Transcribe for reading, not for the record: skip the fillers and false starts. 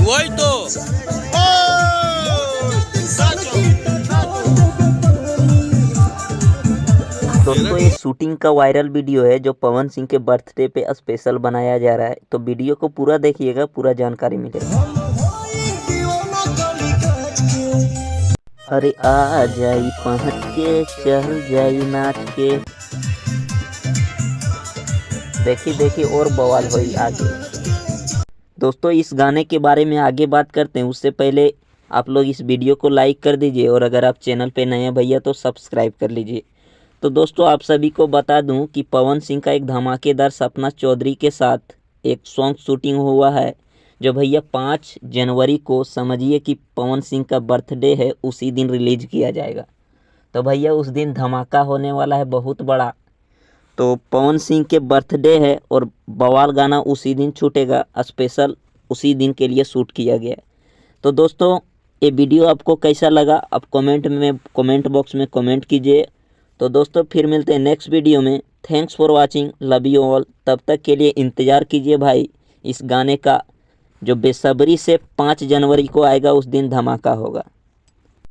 वही तो दोस्तों ये शूटिंग का वायरल वीडियो है जो पवन सिंह के बर्थडे पे स्पेशल बनाया जा रहा है। तो वीडियो को पूरा देखिएगा, पूरा जानकारी मिलेगा। अरे आ जाई पहुँच के, चल जाई नाच के। देखी देखी और बवाल हुई आगे। दोस्तों इस गाने के बारे में आगे बात करते हैं, उससे पहले आप लोग इस वीडियो को लाइक कर दीजिए और अगर आप चैनल पे नए हैं भैया तो सब्सक्राइब कर लीजिए। तो दोस्तों आप सभी को बता दूं कि पवन सिंह का एक धमाकेदार सपना चौधरी के साथ एक सॉन्ग शूटिंग हुआ है, जो भैया 5 जनवरी को समझिए कि पवन सिंह का बर्थडे है, उसी दिन रिलीज किया जाएगा। तो भैया उस दिन धमाका होने वाला है बहुत बड़ा। तो पवन सिंह के बर्थडे है और बवाल गाना उसी दिन छूटेगा, स्पेशल उसी दिन के लिए शूट किया गया है। तो दोस्तों ये वीडियो आपको कैसा लगा आप कमेंट बॉक्स में कमेंट कीजिए। तो दोस्तों फिर मिलते हैं नेक्स्ट वीडियो में। Thanks for watching, love you all. तब तक के लिए इंतज़ार कीजिए भाई इस गाने का, जो बेसब्री से 5 जनवरी को आएगा, उस दिन धमाका होगा।